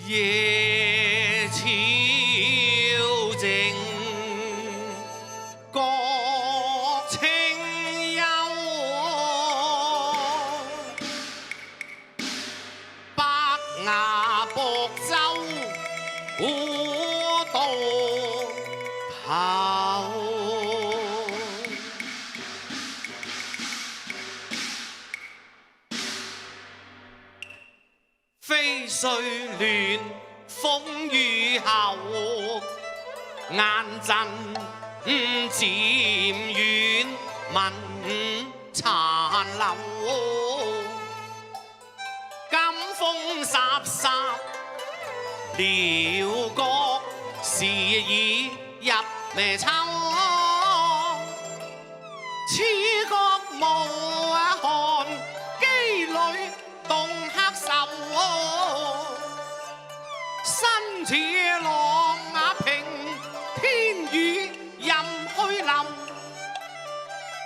夜悄靜，覺清幽。白牙薄舟古道頭，飛雖亂風雨後，雁陣漸遠聞殘留。金風颯颯遼國，時已入秋。此國無寒機裏動黑手，身似狼平天雨任虛流。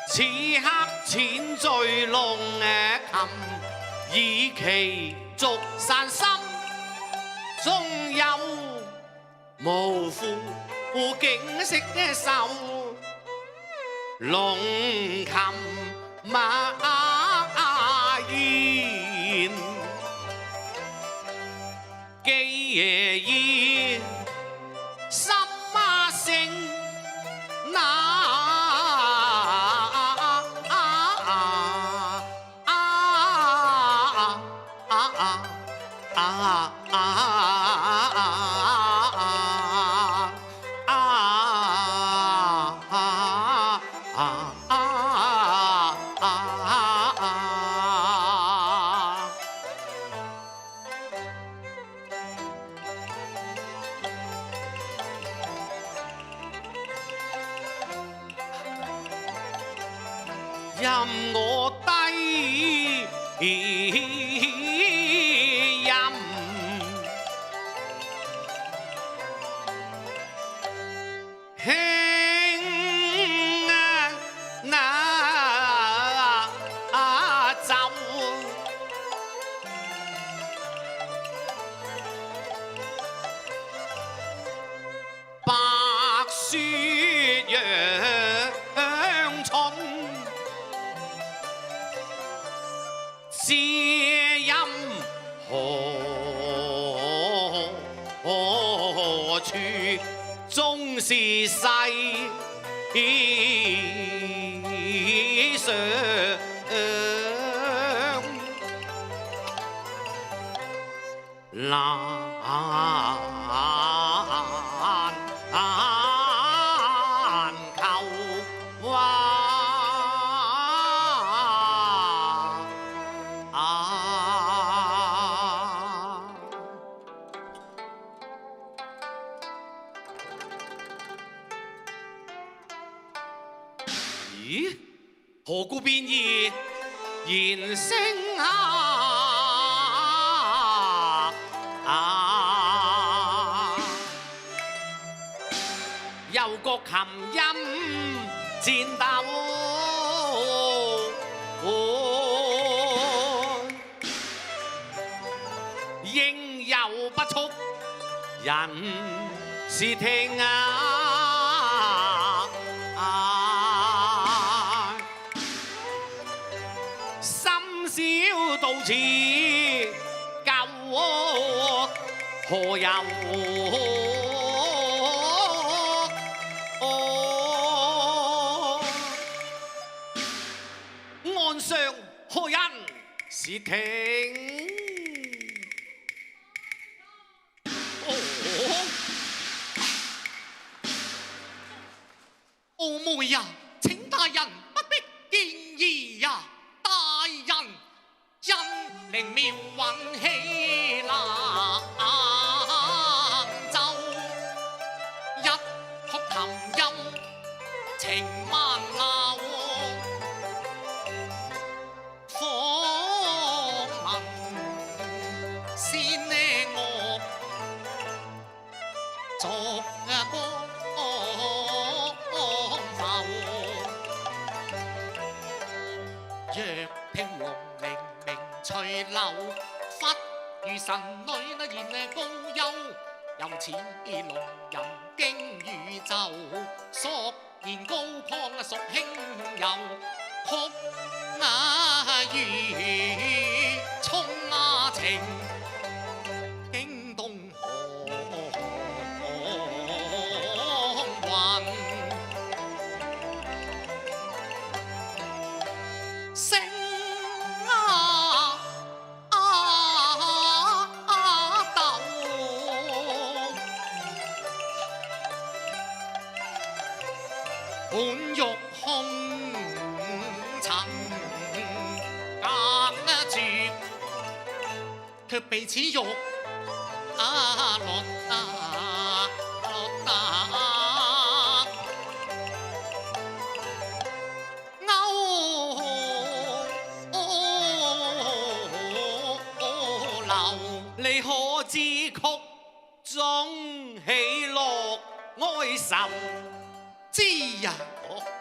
此刻淺醉弄琴，以其逐散心，終有無負景色秀。龍琴馬言，寄夜宴，心聲那。任我低吟，輕奏，白雪陽春。知音何處？終是世上難求咦？何故變異言聲又覺琴音戰鬥，應有不速，人是聽小到此舊何由？岸上何人是聽？妹呀，請大人不必建議呀，大人因靈妙運氣難奏，一曲琴音情萬流，訪問先呢我作歌。若聽黃鈴鳴隨流，忽如神女那言高音由此龍吟經宇宙，索言高亢屬輕柔，曲語衝情，驚動雄雲，聲鬥，本欲空層隔絕，卻被此欲落你可知曲中喜樂哀愁？知呀，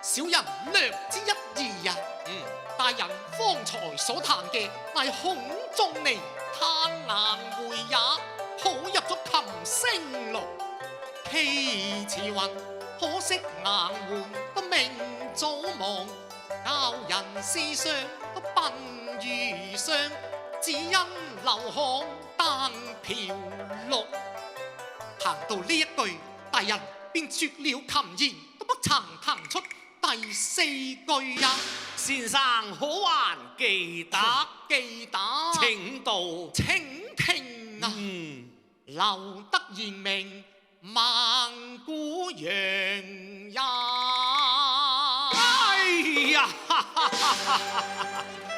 小人略知一二呀。大人方才所彈嘅乃孔仲尼嘆顏回也，譜入咗琴聲錄。其詞云：可惜顏回都命早亡，教人思傷都鬢如霜，只因流汗單瓢綠。彈到呢一句，大人便絕了琴弦，都不曾彈出第四句呀。先生可還記得？記得，請道，請聽啊！留得賢明萬古揚呀！哎呀，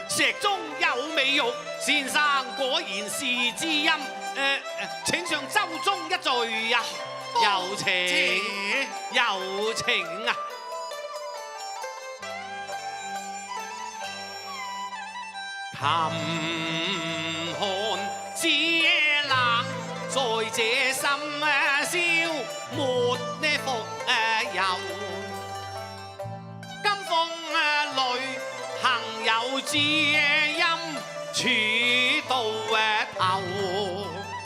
石中有美玉，先生果然是知音。請上舟中一醉呀！有情，有情啊！琴寒知冷，在這深宵沒復遊。金鳳裏行有知音，處到頭。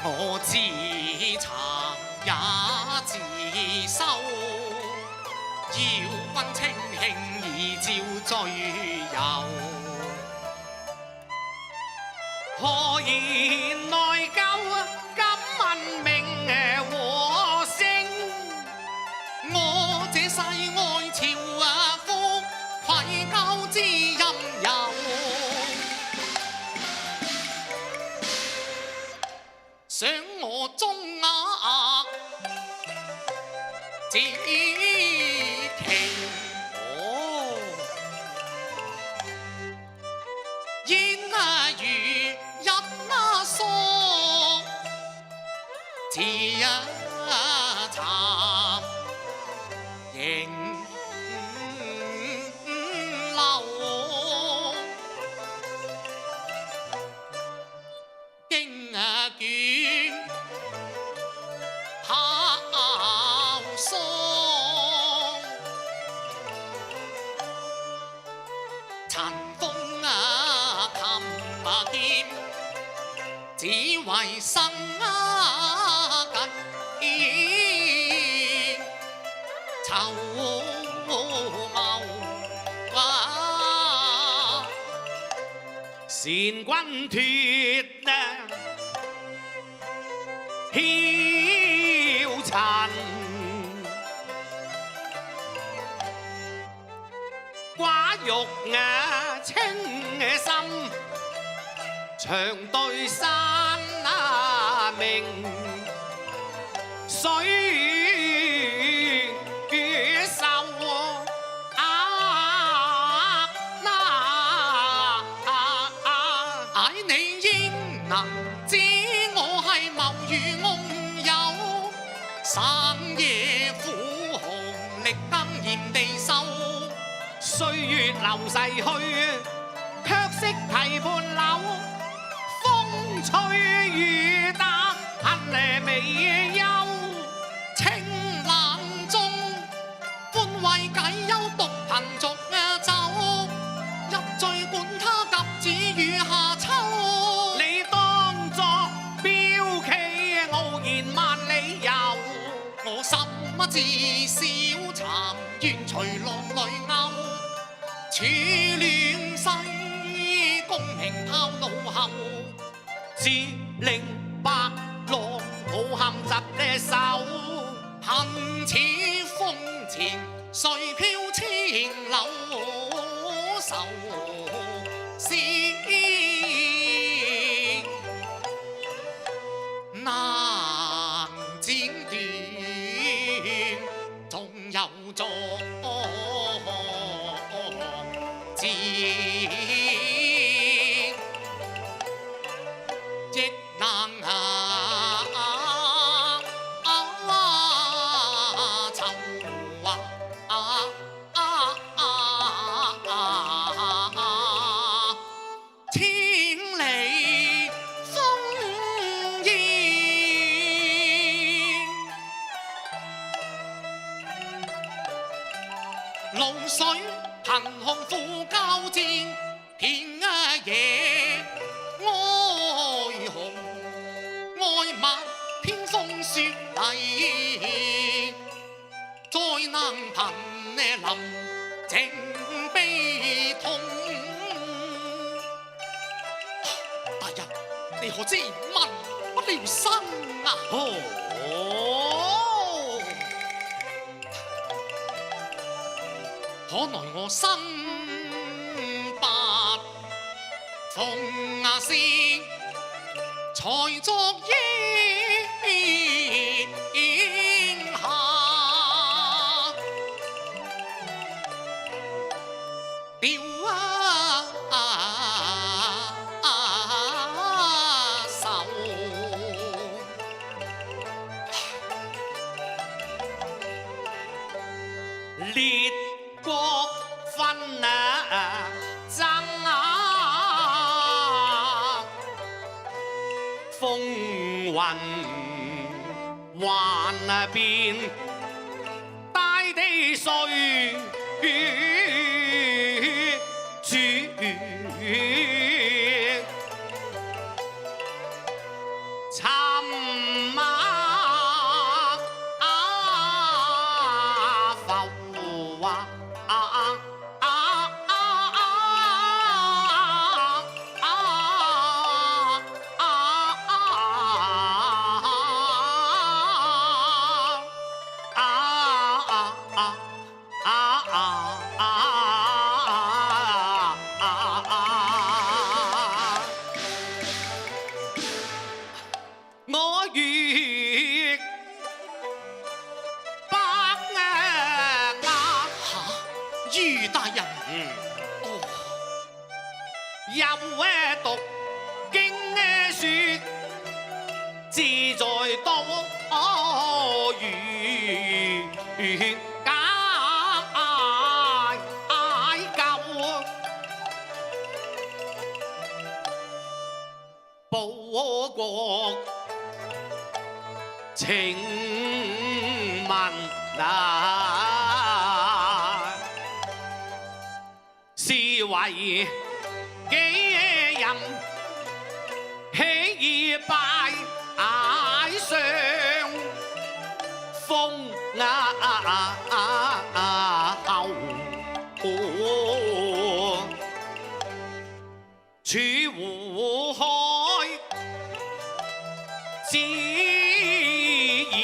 我自慚也自羞，遙君清興而照醉遊。何言內疚？敢問名和姓？我這世愛朝福，愧疚之音有。想我中額只期煙如一索，似一茶仍流，經卷考疏，殘風琴劍，只為生計籌謀善君脫囂塵，寡欲清心，長對山明水山野苦寒，力耕炎地瘦。歲月流逝去，卻識提伴柳。風吹雨打，恨未休。清冷中，歡慰解憂，獨憑濁酒。一醉管他甲子與夏秋。你當作標旗，傲然萬里遊。自小殘，願隨浪裏勾。處亂世，功名拋腦後。自令白浪好喊疾的手，恨似風前，誰飄青柳愁思難剪斷，仲有作字，亦能露水憑空苦交戰，片夜哀鴻哀物偏風雪泥，再能憑臨靜悲痛。大人，你可知民不聊生啊？可奈我身白鳳仙，才作英下。掉手，列國紛爭風雲幻變，大地歲月轉，沉默浮華。我遇百額于大人，入讀經書，自在多餘解救，報國情民是為己任，喜拜上封侯，處湖海之遙，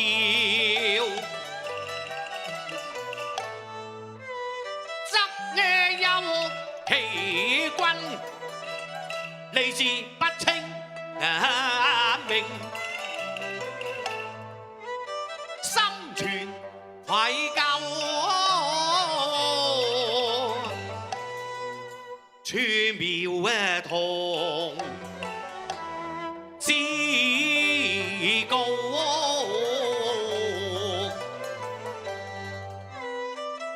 則有其君，利字不清明，心存愧疚，處苗同志高，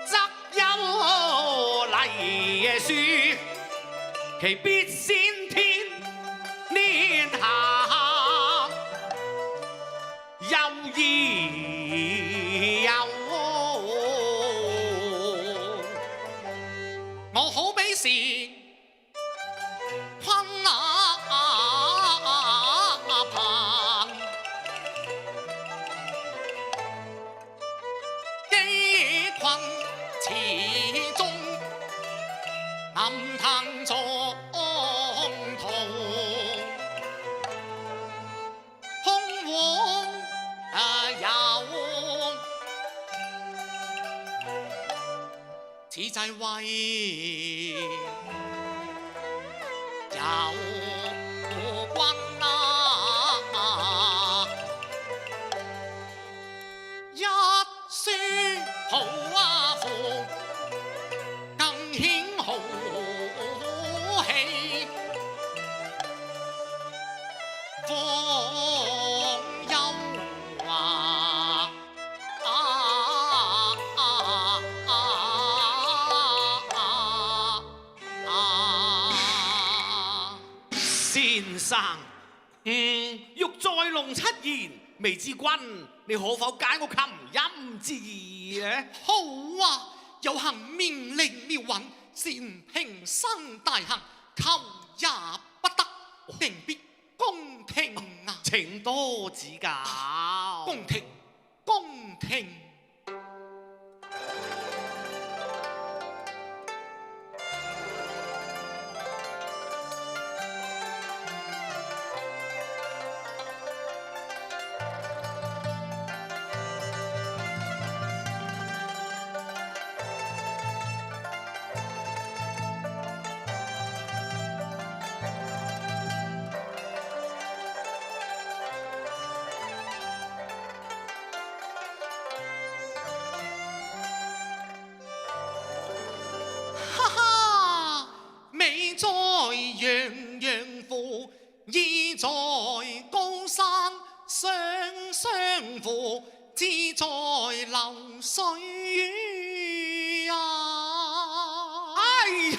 則有禮書，其必先天年下，又宜有。我好比是昆鵬，始終暗嘆中途，空往有，此際為有君啊，一書好富，更顯豪氣，方休啊！先生，欲再弄七言，未知君你可否解我琴音之意呢？好啊！有幸命令妙韻，善平生大幸，求也不得，定必公聽啊！請多指教。公聽，公聽。美在洋洋扶，意在高山雙相扶，志在流水啊！哎呀！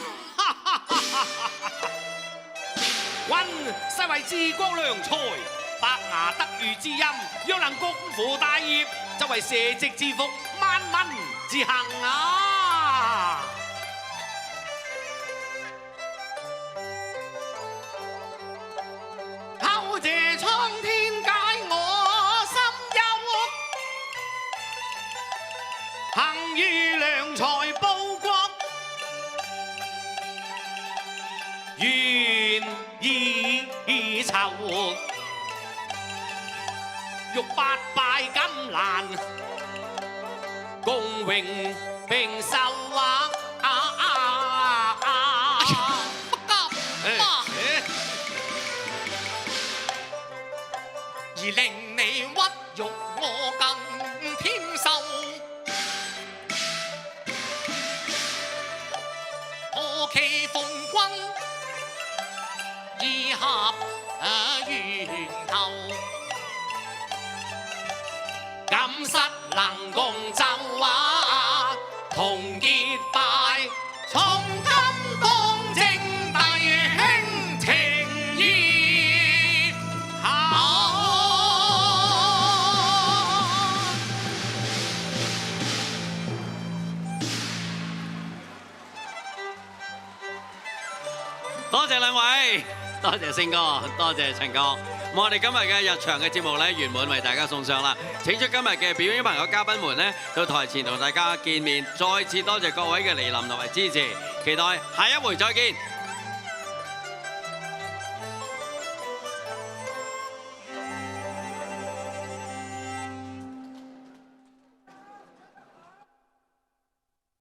君世為治國良才，伯牙得遇之音，若能共扶大業，就為社稷之福，萬民之幸啊！求謝蒼天解我心憂，行於良才報國，願意酬，欲不敗金蘭，共榮並壽啊！而令你屈辱我更添受，何其逢君以合源頭，今失能共奏啊，同結拜，從今當正弟兄情義好。多謝兩位，多謝星哥，多謝陳哥。我哋今日嘅日場嘅節目咧圓滿為大家送上啦。請出今日嘅表演朋友嘉賓們咧到台前同大家見面，再次多謝各位嘅蒞臨同埋支持，期待下一回再見。